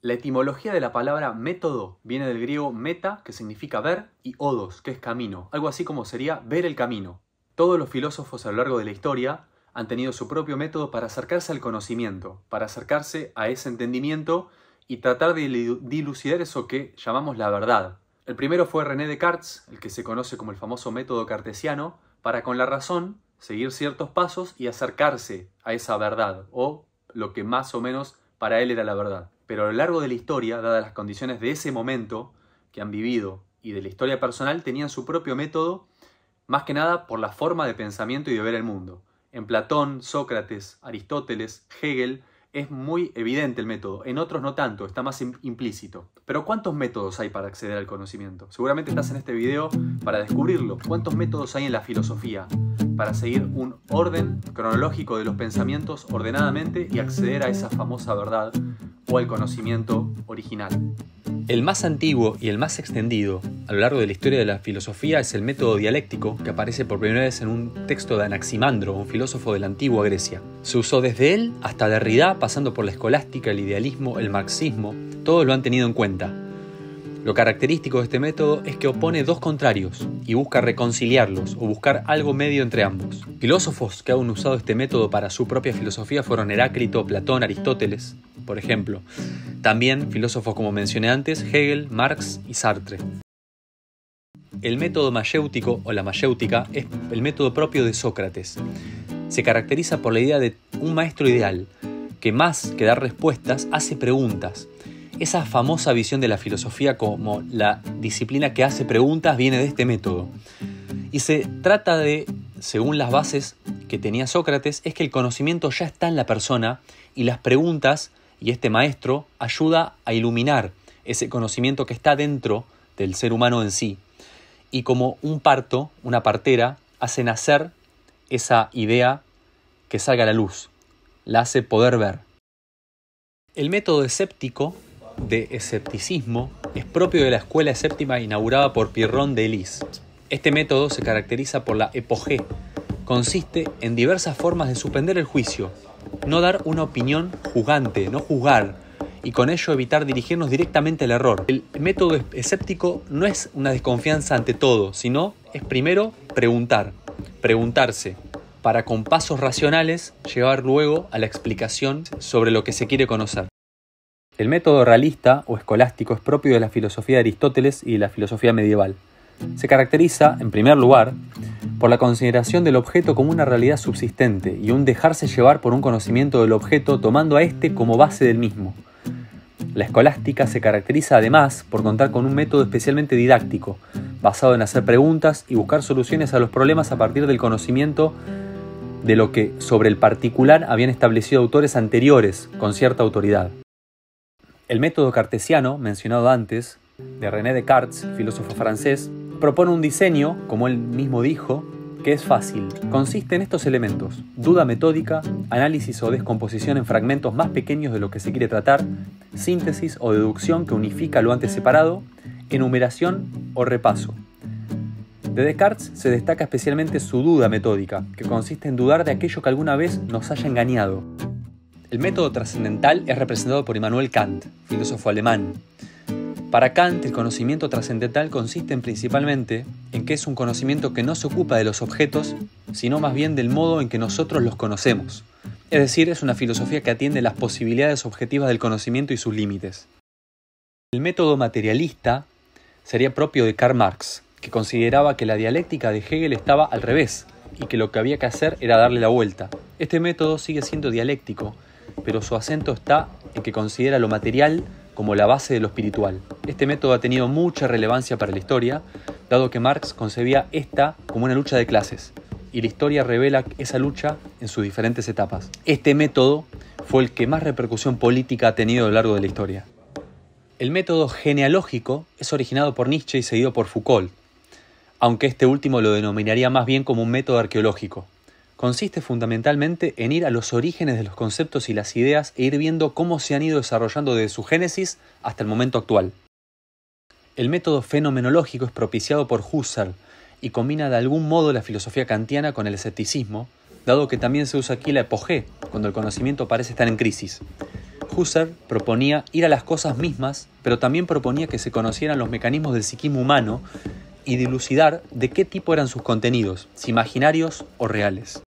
La etimología de la palabra método viene del griego meta, que significa ver, y odos, que es camino, algo así como sería ver el camino. Todos los filósofos a lo largo de la historia han tenido su propio método para acercarse al conocimiento, para acercarse a ese entendimiento y tratar de dilucidar eso que llamamos la verdad. El primero fue René Descartes, el que se conoce como el famoso método cartesiano, para con la razón seguir ciertos pasos y acercarse a esa verdad, o lo que más o menos para él era la verdad. Pero a lo largo de la historia, dadas las condiciones de ese momento que han vivido y de la historia personal, tenían su propio método, más que nada por la forma de pensamiento y de ver el mundo. En Platón, Sócrates, Aristóteles, Hegel, es muy evidente el método. En otros no tanto, está más implícito. Pero ¿cuántos métodos hay para acceder al conocimiento? Seguramente estás en este video para descubrirlo. ¿Cuántos métodos hay en la filosofía para seguir un orden cronológico de los pensamientos ordenadamente y acceder a esa famosa verdad o al conocimiento original? El más antiguo y el más extendido a lo largo de la historia de la filosofía es el método dialéctico, que aparece por primera vez en un texto de Anaximandro, un filósofo de la antigua Grecia. Se usó desde él hasta Derrida, pasando por la escolástica, el idealismo, el marxismo, todos lo han tenido en cuenta. Lo característico de este método es que opone dos contrarios y busca reconciliarlos o buscar algo medio entre ambos. Filósofos que han usado este método para su propia filosofía fueron Heráclito, Platón, Aristóteles, por ejemplo. También filósofos como mencioné antes, Hegel, Marx y Sartre. El método mayéutico o la mayéutica es el método propio de Sócrates. Se caracteriza por la idea de un maestro ideal que más que dar respuestas hace preguntas. Esa famosa visión de la filosofía como la disciplina que hace preguntas viene de este método. Y se trata de, según las bases que tenía Sócrates, es que el conocimiento ya está en la persona y las preguntas y este maestro ayuda a iluminar ese conocimiento que está dentro del ser humano en sí. Y como un parto, una partera, hace nacer esa idea que salga a la luz, la hace poder ver. El método escéptico de escepticismo es propio de la escuela escéptica inaugurada por Pyrrhon de Elis. Este método se caracteriza por la epogé. Consiste en diversas formas de suspender el juicio, no dar una opinión juzgante, no juzgar, y con ello evitar dirigirnos directamente al error. El método escéptico no es una desconfianza ante todo, sino es primero preguntarse, para con pasos racionales llegar luego a la explicación sobre lo que se quiere conocer. El método realista o escolástico es propio de la filosofía de Aristóteles y de la filosofía medieval. Se caracteriza, en primer lugar, por la consideración del objeto como una realidad subsistente y un dejarse llevar por un conocimiento del objeto tomando a éste como base del mismo. La escolástica se caracteriza además por contar con un método especialmente didáctico, basado en hacer preguntas y buscar soluciones a los problemas a partir del conocimiento de lo que sobre el particular habían establecido autores anteriores con cierta autoridad. El método cartesiano, mencionado antes, de René Descartes, filósofo francés, propone un diseño, como él mismo dijo, que es fácil. Consiste en estos elementos: duda metódica, análisis o descomposición en fragmentos más pequeños de lo que se quiere tratar, síntesis o deducción que unifica lo antes separado, enumeración o repaso. De Descartes se destaca especialmente su duda metódica, que consiste en dudar de aquello que alguna vez nos haya engañado. El método trascendental es representado por Immanuel Kant, filósofo alemán. Para Kant, el conocimiento trascendental consiste principalmente en que es un conocimiento que no se ocupa de los objetos, sino más bien del modo en que nosotros los conocemos. Es decir, es una filosofía que atiende las posibilidades objetivas del conocimiento y sus límites. El método materialista sería propio de Karl Marx, que consideraba que la dialéctica de Hegel estaba al revés y que lo que había que hacer era darle la vuelta. Este método sigue siendo dialéctico, pero su acento está en que considera lo material como la base de lo espiritual. Este método ha tenido mucha relevancia para la historia, dado que Marx concebía esta como una lucha de clases, y la historia revela esa lucha en sus diferentes etapas. Este método fue el que más repercusión política ha tenido a lo largo de la historia. El método genealógico es originado por Nietzsche y seguido por Foucault, aunque este último lo denominaría más bien como un método arqueológico. Consiste fundamentalmente en ir a los orígenes de los conceptos y las ideas e ir viendo cómo se han ido desarrollando desde su génesis hasta el momento actual. El método fenomenológico es propiciado por Husserl y combina de algún modo la filosofía kantiana con el escepticismo, dado que también se usa aquí la epogé, cuando el conocimiento parece estar en crisis. Husserl proponía ir a las cosas mismas, pero también proponía que se conocieran los mecanismos del psiquismo humano y dilucidar de qué tipo eran sus contenidos, si imaginarios o reales.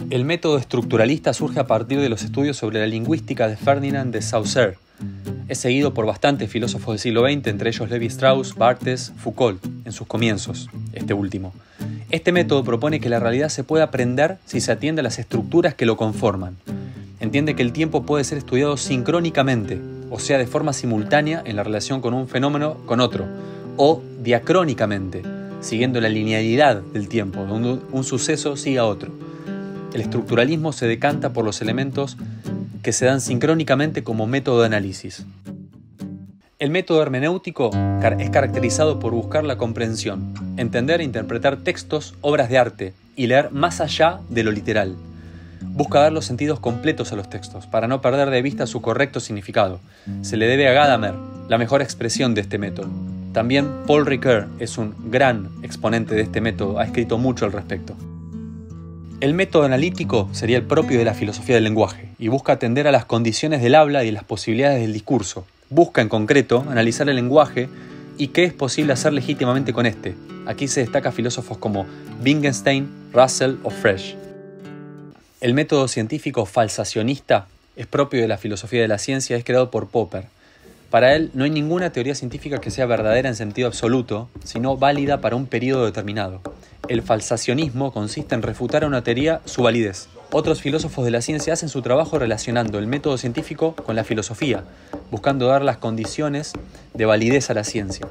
El método estructuralista surge a partir de los estudios sobre la lingüística de Ferdinand de Saussure. Es seguido por bastantes filósofos del siglo XX, entre ellos Lévi-Strauss, Barthes, Foucault, en sus comienzos, este último. Este método propone que la realidad se puede aprender si se atiende a las estructuras que lo conforman. Entiende que el tiempo puede ser estudiado sincrónicamente, o sea, de forma simultánea en la relación con un fenómeno con otro, o diacrónicamente, siguiendo la linealidad del tiempo, donde un suceso sigue a otro. El estructuralismo se decanta por los elementos que se dan sincrónicamente como método de análisis. El método hermenéutico es caracterizado por buscar la comprensión, entender e interpretar textos, obras de arte y leer más allá de lo literal. Busca dar los sentidos completos a los textos, para no perder de vista su correcto significado. Se le debe a Gadamer la mejor expresión de este método. También Paul Ricoeur es un gran exponente de este método, ha escrito mucho al respecto. El método analítico sería el propio de la filosofía del lenguaje y busca atender a las condiciones del habla y las posibilidades del discurso. Busca, en concreto, analizar el lenguaje y qué es posible hacer legítimamente con este. Aquí se destaca filósofos como Wittgenstein, Russell o Fresh. El método científico falsacionista es propio de la filosofía de la ciencia, es creado por Popper. Para él no hay ninguna teoría científica que sea verdadera en sentido absoluto, sino válida para un periodo determinado. El falsacionismo consiste en refutar a una teoría su validez. Otros filósofos de la ciencia hacen su trabajo relacionando el método científico con la filosofía, buscando dar las condiciones de validez a la ciencia.